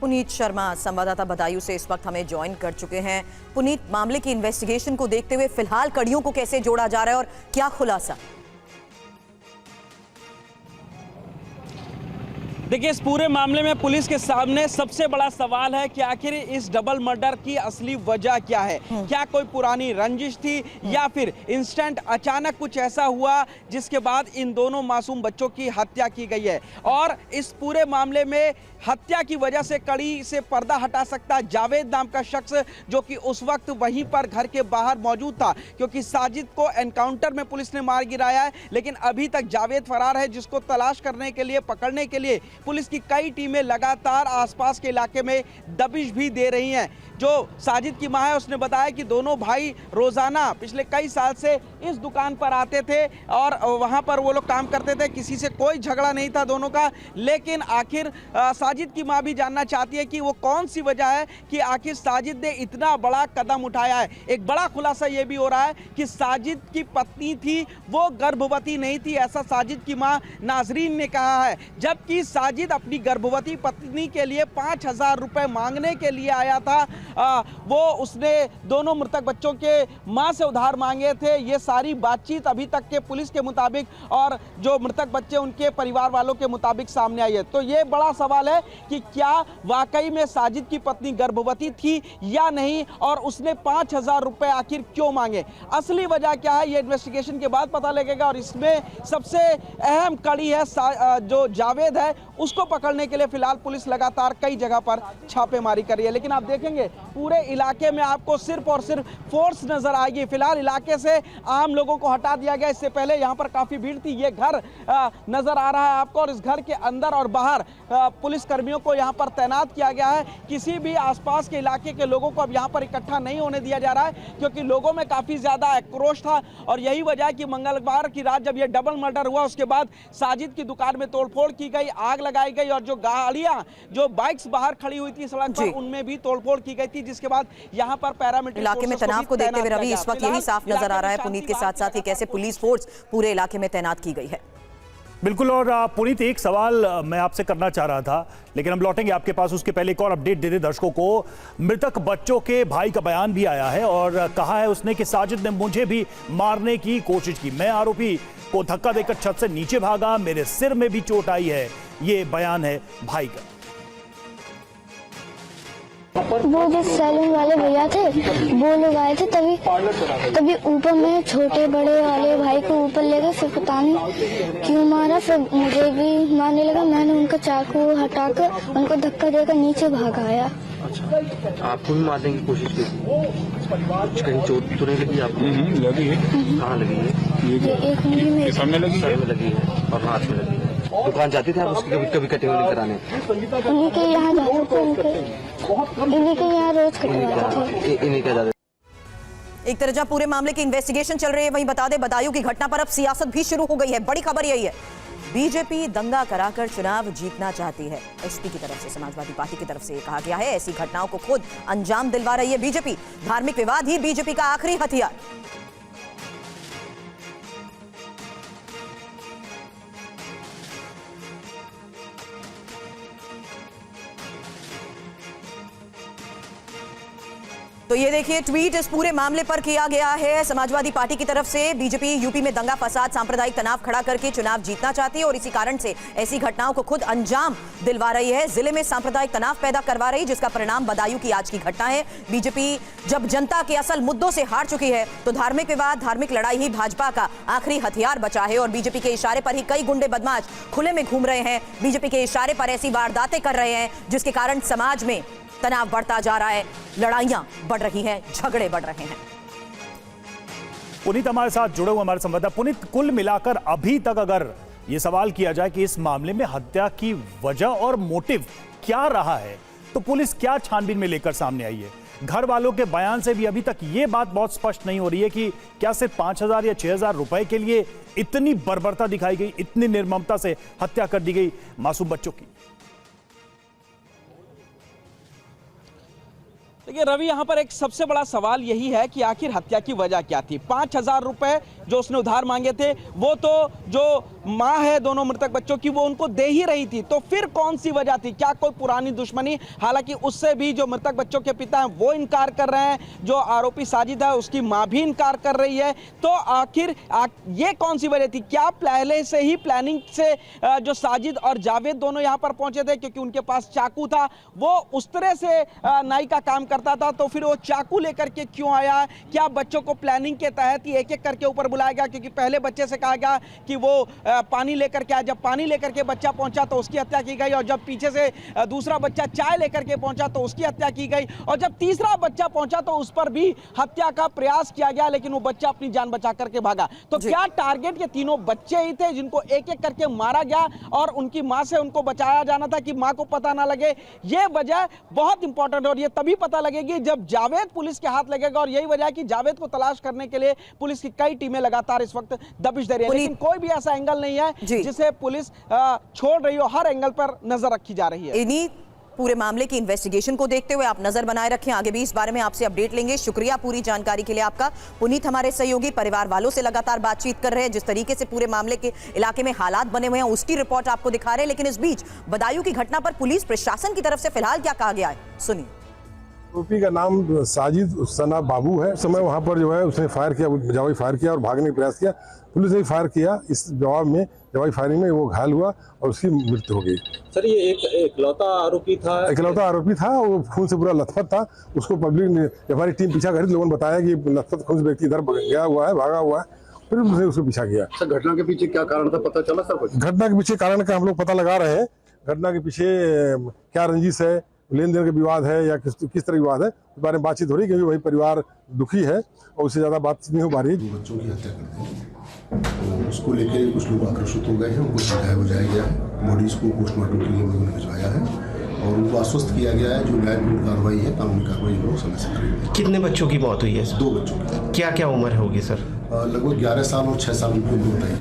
पुनीत शर्मा संवाददाता बदायूं से इस वक्त हमें ज्वाइन कर चुके हैं। पुनीत, मामले की इन्वेस्टिगेशन को देखते हुए फिलहाल कड़ियों को कैसे जोड़ा जा रहा है और क्या खुलासा? देखिए, इस पूरे मामले में पुलिस के सामने सबसे बड़ा सवाल है कि आखिर इस डबल मर्डर की असली वजह क्या है। क्या कोई पुरानी रंजिश थी या फिर इंस्टेंट अचानक कुछ ऐसा हुआ जिसके बाद इन दोनों मासूम बच्चों की हत्या की गई है। और इस पूरे मामले में हत्या की वजह से कड़ी से पर्दा हटा सकता जावेद नाम का शख्स, जो कि उस वक्त वहीं पर घर के बाहर मौजूद था, क्योंकि साजिद को एनकाउंटर में पुलिस ने मार गिराया है। लेकिन अभी तक जावेद फरार है, जिसको तलाश करने के लिए, पकड़ने के लिए पुलिस की कई टीमें लगातार आसपास के इलाके में दबिश भी दे रही हैं। जो साजिद की मां है, उसने बताया कि दोनों भाई रोजाना पिछले कई साल से इस दुकान पर आते थे और वहां पर वो लोग काम करते थे, किसी से कोई झगड़ा नहीं था दोनों का। लेकिन आखिर साजिद की मां भी जानना चाहती है कि वो कौन सी वजह है कि आखिर साजिद ने इतना बड़ा कदम उठाया है। एक बड़ा खुलासा ये भी हो रहा है कि साजिद की पत्नी थी, वो गर्भवती नहीं थी, ऐसा साजिद की मां नाजरीन ने कहा है। जबकि साजिद अपनी गर्भवती पत्नी के लिए 5,000 रुपए मांगने के लिए आया था। उसने दोनों मृतक बच्चों के मां से उधार मांगे थे। ये सारी बातचीत अभी तक के पुलिस के मुताबिक और जो मृतक बच्चे उनके परिवार वालों के मुताबिक सामने आई है। तो ये बड़ा सवाल है कि क्या वाकई में साजिद की पत्नी गर्भवती थी या नहीं, और उसने 5,000 रुपए आखिर क्यों मांगे। असली वजह क्या है, ये इन्वेस्टिगेशन के बाद पता लगेगा। और इसमें सबसे अहम कड़ी है, जो जावेद है उसको पकड़ने के लिए फिलहाल पुलिस लगातार कई जगह पर छापेमारी कर रही है। लेकिन आप देखेंगे पूरे इलाके में आपको सिर्फ और सिर्फ फोर्स नजर आएगी। फिलहाल इलाके से आम लोगों को हटा दिया गया। इससे पहले यहाँ पर काफी भीड़ थी। ये घर नजर आ रहा है आपको, और इस घर के अंदर और बाहर पुलिस कर्मियों को यहाँ पर तैनात किया गया है। किसी भी आसपास के इलाके के लोगों को अब यहाँ पर इकट्ठा नहीं होने दिया जा रहा है, क्योंकि लोगों में काफी ज्यादा आक्रोश था। और यही वजह है कि मंगलवार की रात जब ये डबल मर्डर हुआ, उसके बाद साजिद की दुकान में तोड़फोड़ की गई, आग लगाई गई, और जो गाड़ियां, जो बाइक्स बाहर खड़ी हुई थी सड़क पर, उनमें भी तोड़फोड़ की गई थी। जिसके बाद यहाँ पर पैरामिलिट्री इलाके में तनाव को देखते हुए रवि इस वक्त यही साफ नजर आ रहा है पुनीत के साथ साथ ही कैसे पुलिस फोर्स पूरे इलाके में तैनात की गई है। बिल्कुल। और पुनीत, एक सवाल मैं आपसे करना चाह रहा था, लेकिन हम लौटेंगे आपके पास। उसके पहले एक और अपडेट दे दे दर्शकों को। मृतक बच्चों के भाई का बयान भी आया है और कहा है उसने कि साजिद ने मुझे भी मारने की कोशिश की, मैं आरोपी को धक्का देकर छत से नीचे भागा, मेरे सिर में भी चोट आई है। ये बयान है भाई का। वो जो सैलून वाले भैया थे, वो लोग आए थे, तभी ऊपर में छोटे बड़े वाले भाई को ऊपर ले गए। फिर पता नहीं क्यों मारा, फिर मुझे भी मारने लगा। मैंने उनका चाकू हटाकर उनको धक्का देकर नीचे भागाया। आपको भी मारने की कोशिश की? कहीं चोट तो नहीं लगी आपको? लगी है। कहाँ लगी है? ये एक उंगली में, सामने लगी है और हाथ में लगी है। दुकान जाते थे आप उसकी कभी कटिंग कराने? उन्हीं के यहाँ जाते थे, इन्हीं के यहाँ रोज कटवाते थे। इन्हीं का जाते। एक तरह पूरे मामले की इन्वेस्टिगेशन चल रही है, वहीं बता दें बदायूं की घटना पर अब सियासत भी शुरू हो गई है। बड़ी खबर यही है, बीजेपी दंगा कराकर चुनाव जीतना चाहती है। एसपी की तरफ से, समाजवादी पार्टी की तरफ से कहा गया है, ऐसी घटनाओं को खुद अंजाम दिलवा रही है बीजेपी। धार्मिक विवाद ही बीजेपी का आखिरी हथियार। तो ये देखिए ट्वीट इस पूरे मामले पर किया गया है समाजवादी पार्टी की तरफ से। बीजेपी यूपी में दंगा फसाद, सांप्रदायिक तनाव खड़ा करके चुनाव जीतना चाहती है और इसी कारण से ऐसी घटनाओं को खुद अंजाम दिलवा रही है। जिले में सांप्रदायिक तनाव पैदा करवा रही, जिसका परिणाम बदायूं की आज की घटना है। बीजेपी जब जनता के असल मुद्दों से हार चुकी है, तो धार्मिक विवाद, धार्मिक लड़ाई ही भाजपा का आखिरी हथियार बचा है। और बीजेपी के इशारे पर ही कई गुंडे बदमाश खुले में घूम रहे हैं, बीजेपी के इशारे पर ऐसी वारदातें कर रहे हैं, जिसके कारण समाज में तनाव बढ़ता जा रहा है, लड़ाइयां बढ़ रही हैं, झगड़े बढ़ रहे हैं। पुनीत हमारे साथ जुड़े हुए हमारे संवाददाता। पुनीत, कुल मिलाकर अभी तक अगर यह सवाल किया जाए कि इस मामले में हत्या की वजह और मोटिव क्या रहा है, तो पुलिस क्या छानबीन में लेकर सामने आई है? घर वालों के बयान से भी अभी तक यह बात बहुत स्पष्ट नहीं हो रही है कि क्या सिर्फ 5,000 या 6,000 रुपए के लिए इतनी बर्बरता दिखाई गई, इतनी निर्ममता से हत्या कर दी गई मासूम बच्चों की। देखिए रवि, यहाँ पर एक सबसे बड़ा सवाल यही है कि आखिर हत्या की वजह क्या थी। 5,000 रुपए जो उसने उधार मांगे थे, वो तो जो माँ है दोनों मृतक बच्चों की, वो उनको दे ही रही थी। तो फिर कौन सी वजह थी? क्या कोई पुरानी दुश्मनी? हालांकि उससे भी जो मृतक बच्चों के पिता हैं वो इनकार कर रहे हैं, जो आरोपी साजिद है उसकी माँ भी इनकार कर रही है। तो आखिर ये कौन सी वजह थी? क्या पहले से ही प्लानिंग से जो साजिद और जावेद दोनों यहाँ पर पहुंचे थे, क्योंकि उनके पास चाकू था, वो उस तरह से नाई का काम करता था, तो फिर वो चाकू लेकर के क्यों आया? क्या बच्चों को प्लानिंग के तहत ही एक एक करके ऊपर बुलाया गया? क्योंकि पहले बच्चे से कहा गया कि वो पानी लेकर के आया, जब पानी लेकर के बच्चा पहुंचा तो उसकी हत्या की गई, और जब पीछे से दूसरा बच्चा चाय लेकर के पहुंचा तो उसकी हत्या की गई, और जब तीसरा बच्चा पहुंचा तो उस पर भी हत्या का प्रयास किया गया, लेकिन वो बच्चा अपनी जान बचा करके भागा। तो क्या टारगेट ये तीनों बच्चे ही थे जिनको एक एक करके मारा गया और उनकी मां से उनको बचाया जाना था कि मां को पता ना लगे? ये वजह बहुत इंपॉर्टेंट, और ये तभी पता लगेगी जब जावेद पुलिस के हाथ लगेगा, और यही वजह है कि जावेद को तलाश करने के लिए पुलिस की कई टीमें लगातार इस वक्त दबिश दे रही है, लेकिन कोई भी ऐसा एंगल नहीं है जिसे पुलिस छोड़ रही हो। हर एंगल पर नजर रखी जा रही है। इन्हीं पूरे मामले की इन्वेस्टिगेशन को देखते हुए आप नजर बनाए रखें, आगे भी इस बारे में आपसे अपडेट लेंगे। शुक्रिया पूरी जानकारी के लिए आपका। पुनीत हमारे सहयोगी परिवार वालों से लगातार बातचीत कर रहे हैं, जिस तरीके से पूरे मामले के इलाके में हालात बने हुए हैं उसकी रिपोर्ट आपको दिखा रहे हैं। लेकिन इस बीच बदायूं की घटना पर पुलिस प्रशासन की तरफ से फिलहाल क्या कहा गया है, सुनिए। आरोपी का नाम साजिद सना बाबू है। उस समय वहां पर जो है उसने फायर किया, जवाबी फायर किया और भागने का प्रयास किया। पुलिस ने फायर किया, इस जवाब में जवाबी फायरिंग में वो घायल हुआ और उसकी मृत्यु हो गई। सर ये एक इकलौता आरोपी था? इकलौता आरोपी था, वो खून से पूरा लथपथ था। उसको पब्लिक ने, हमारी टीम पीछा करी, लोगों ने बताया कि लथपथ खून से व्यक्ति इधर गया हुआ है, भागा हुआ है, फिर उसने उसको पीछा किया। सर घटना के पीछे क्या कारण था, पता चला सर कुछ? घटना के पीछे कारण का हम लोग पता लगा रहे हैं। घटना के पीछे क्या रंजिश है, लेन देन का विवाद है या किस तरह विवाद है, इस बारे में बातचीत हो रही है, क्योंकि वही परिवार दुखी है और उससे ज्यादा बातचीत नहीं हो पा रही। बच्चों की हत्या कर दी, तो उसको लेकर कुछ लोग आक्रोशित हो गए हैं, उनको समझाया बुझाया गया है, बॉडीज को पोस्टमार्टम के लिए हम लोगों ने भिजवाया है और उनको आश्वस्त किया गया है जो न्यायपूर्ण कार्रवाई है, कानूनी कार्रवाई हम लोग समय से करेंगे। कितने बच्चों की मौत हुई है? 2 बच्चों की। क्या क्या उम्र होगी सर? लगभग 11 साल और 6 साल की उम्र बताई।